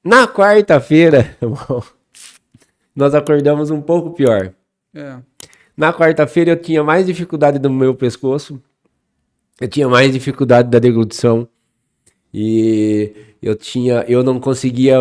Na quarta-feira, nós acordamos um pouco pior. Na quarta-feira eu tinha mais dificuldade do meu pescoço, eu tinha mais dificuldade da deglutição e eu não conseguia,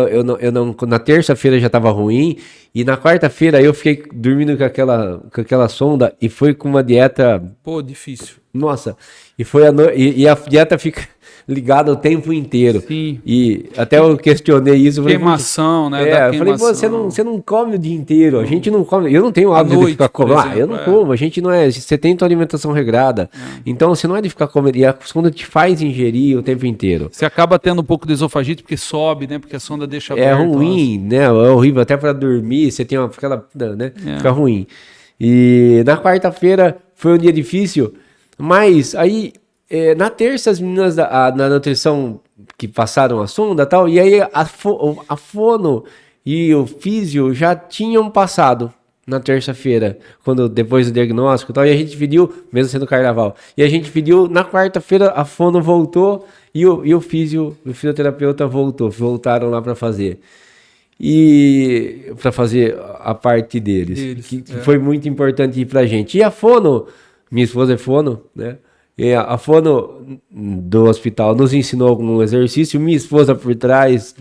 na terça-feira já estava ruim e na quarta-feira eu fiquei dormindo com aquela sonda e foi com uma dieta, difícil. Nossa, e a dieta fica ligada o tempo inteiro. Sim. E até eu questionei isso. Queimação, né? Eu falei, você não come o dia inteiro. A gente não come. Eu não tenho hábito de ficar comendo. Eu não como. A gente não é. Você tem tua alimentação regrada. Então você não é de ficar comendo. E a sonda te faz ingerir o tempo inteiro. Você acaba tendo um pouco de esofagite porque sobe, né? Porque a sonda deixa aberto. É ruim, né? É horrível. Até para dormir, você tem aquela. Né? Fica ruim. E na quarta-feira foi um dia difícil. Mas aí. Na terça, as meninas na nutrição que passaram a sonda e tal, e aí a fono e o físio já tinham passado na terça-feira, depois do diagnóstico e tal, e a gente pediu, mesmo sendo carnaval, e a gente pediu, na quarta-feira a fono voltou e o fisioterapeuta voltaram lá para fazer. E para fazer a parte deles. Que foi muito importante pra gente. E a fono, minha esposa é fono, né? E a fono do hospital nos ensinou algum exercício, minha esposa por trás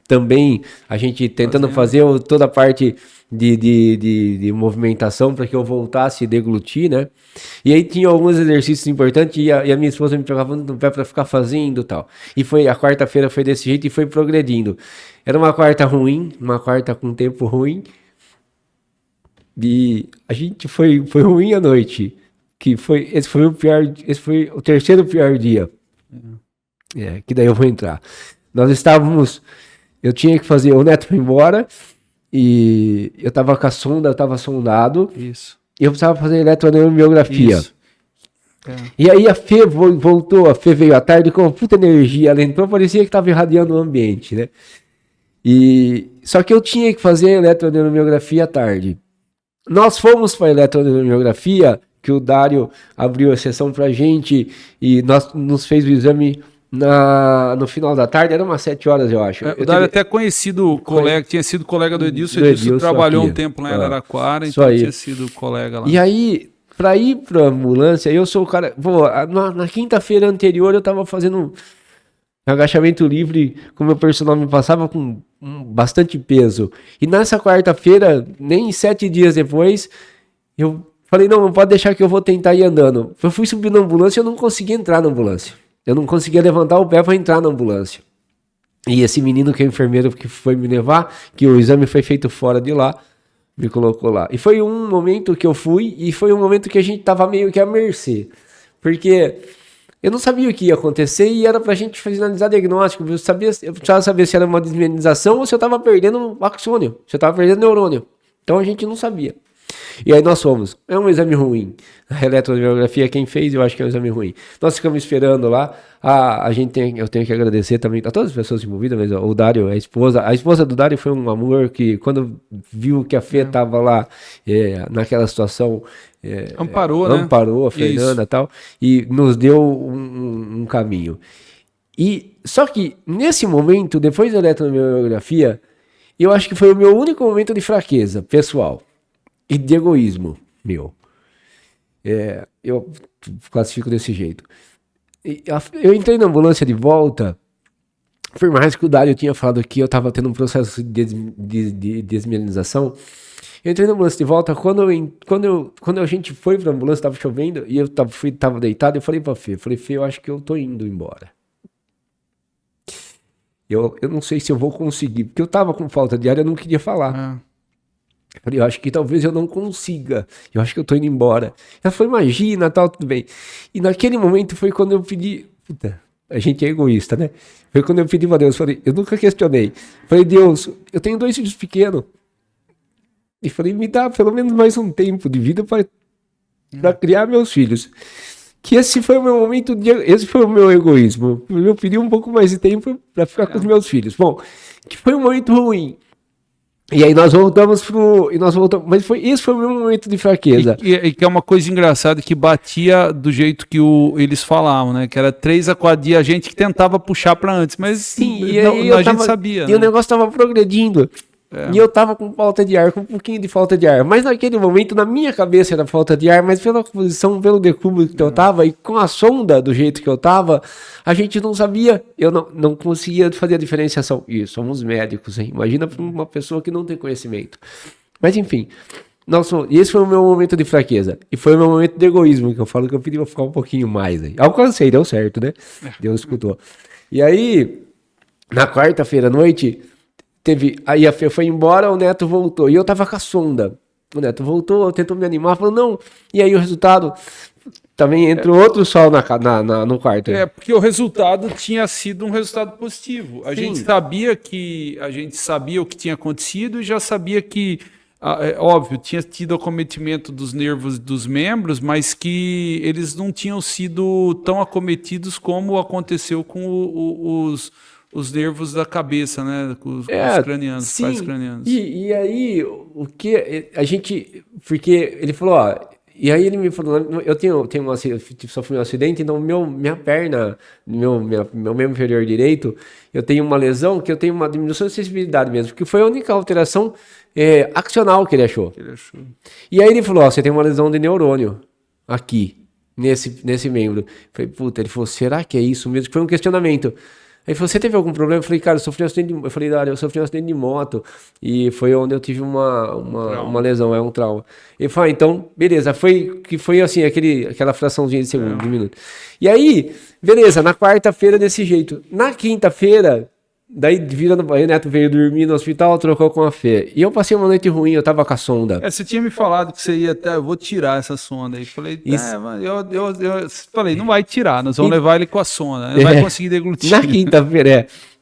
também, a gente tentando fazer toda a parte de movimentação para que eu voltasse a deglutir, né? E aí tinha alguns exercícios importantes e a minha esposa me pegava no pé para ficar fazendo e tal. E a quarta-feira foi desse jeito e foi progredindo. Era uma quarta ruim, uma quarta com tempo ruim. E a gente foi ruim à noite. Esse foi o terceiro pior dia. Que daí eu vou entrar. Eu tinha que fazer, o Neto foi embora, e eu tava com a sonda, eu tava sondado. Isso. E eu precisava fazer eletromiografia. Isso. E aí a Fê voltou, a Fê veio à tarde com uma puta energia, ela entrou, parecia que tava irradiando o ambiente, né? Só que eu tinha que fazer eletromiografia à tarde. Nós fomos para a eletromiografia, que o Dário abriu a sessão pra gente e nos fez o exame no final da tarde, era umas 7 horas, eu acho. O Dário até conhecido colega, tinha sido colega do Edilson. Edilson trabalhou um tempo lá em Araraquara, então tinha sido colega lá. E aí, pra ir pra ambulância, eu sou o cara... Na quinta-feira anterior, eu tava fazendo agachamento livre, como o meu personal me passava com bastante peso. E nessa quarta-feira, nem 7 dias depois, eu falei, não pode deixar que eu vou tentar ir andando. Eu fui subir na ambulância e eu não conseguia entrar na ambulância. Eu não conseguia levantar o pé para entrar na ambulância. E esse menino que é enfermeiro que foi me levar, que o exame foi feito fora de lá, me colocou lá. E foi um momento que eu fui, e foi um momento que a gente tava meio que à mercê. Porque eu não sabia o que ia acontecer e era pra gente finalizar diagnóstico. Eu precisava saber se era uma desmielinização ou se eu tava perdendo axônio, se eu tava perdendo neurônio. Então a gente não sabia. E aí nós fomos. É um exame ruim. A eletromiografia, quem fez, eu acho que é um exame ruim. Nós ficamos esperando lá. Eu tenho que agradecer também a todas as pessoas envolvidas, mas o Dário, a esposa do Dário foi um amor que, quando viu que a Fê estava lá naquela situação, amparou a Fernanda e tal, e nos deu um caminho. Só que, nesse momento, depois da eletromiografia, eu acho que foi o meu único momento de fraqueza pessoal. E de egoísmo, meu. Eu classifico desse jeito. Eu entrei na ambulância de volta, por mais que o Dário tinha falado que eu estava tendo um processo de desmielinização. Eu entrei na ambulância de volta, quando a gente foi pra ambulância, estava chovendo, e eu tava deitado, eu falei pra Fê, Fê, eu acho que eu tô indo embora. Eu não sei se eu vou conseguir, porque eu tava com falta de ar, eu não queria falar. Eu acho que talvez eu não consiga. Eu acho que eu tô indo embora. Ela falou, imagina, tal, tudo bem. E naquele momento foi quando eu pedi... Puta, a gente é egoísta, né? Foi quando eu pedi pra Deus. Falei, eu nunca questionei. Falei, Deus, eu tenho 2 filhos pequenos. E falei, me dá pelo menos mais um tempo de vida para criar meus filhos. Que esse foi o meu momento, esse foi o meu egoísmo. Eu pedi um pouco mais de tempo para ficar com os meus filhos. Bom, que foi um momento ruim. E aí nós voltamos mas esse foi o meu momento de fraqueza. E que é uma coisa engraçada que batia do jeito que eles falavam, né? Que era 3 a 4 dias, a gente que tentava puxar para antes, mas sim, a gente sabia. E o negócio tava progredindo. E eu tava com falta de ar, com um pouquinho de falta de ar. Mas naquele momento, na minha cabeça era falta de ar, mas pela posição, pelo decúbito que eu tava, e com a sonda do jeito que eu tava, a gente não sabia, eu não conseguia fazer a diferenciação. E somos médicos, hein? Imagina para uma pessoa que não tem conhecimento. Mas enfim, esse foi o meu momento de fraqueza. E foi o meu momento de egoísmo, que eu falo que eu queria ficar um pouquinho mais aí. Alcancei, deu certo, né? Deus escutou. E aí, na quarta-feira à noite... Aí a Fê foi embora, o Neto voltou. E eu tava com a sonda. O Neto voltou, tentou me animar, falou, não. E aí o resultado... Também entrou outro sol no quarto. Porque o resultado tinha sido um resultado positivo. A gente sabia o que tinha acontecido e já sabia que, óbvio, tinha tido acometimento dos nervos dos membros, mas que eles não tinham sido tão acometidos como aconteceu com os nervos da cabeça, né? Os cranianos, sim. Pais cranianos. E aí, o que a gente... Porque ele falou, ó... E aí ele me falou, sofri um acidente, então minha perna, meu membro inferior direito, eu tenho uma lesão que eu tenho uma diminuição de sensibilidade mesmo, porque foi a única alteração axonal que ele achou. E aí ele falou, ó, você tem uma lesão de neurônio aqui, nesse membro. Eu falei, puta, ele falou, será que é isso mesmo? Foi um questionamento. Aí ele falou, você teve algum problema? Eu falei, cara, eu sofri um acidente de moto e foi onde eu tive uma lesão, um trauma. Ele falou, então, beleza, foi assim, aquela fraçãozinha de segundo, de minuto. E aí, beleza, na quarta-feira desse jeito. Na quinta-feira, daí o Neto veio dormir no hospital, trocou com a Fê. E eu passei uma noite ruim, eu tava com a sonda. Você tinha me falado que você ia até, eu vou tirar essa sonda aí. Falei, eu falei, não vai tirar, nós vamos levar ele com a sonda, não vai conseguir deglutir.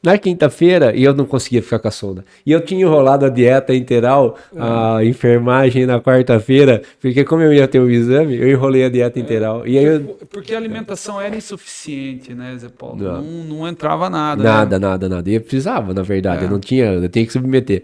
Na quinta-feira, e eu não conseguia ficar com a sonda. E eu tinha enrolado a dieta integral, a enfermagem na quarta-feira, porque como eu ia ter o exame, eu enrolei a dieta integral. E aí porque a alimentação era insuficiente, né, Zé Paulo? Não entrava nada. Nada. E eu precisava, na verdade, eu tinha que submeter.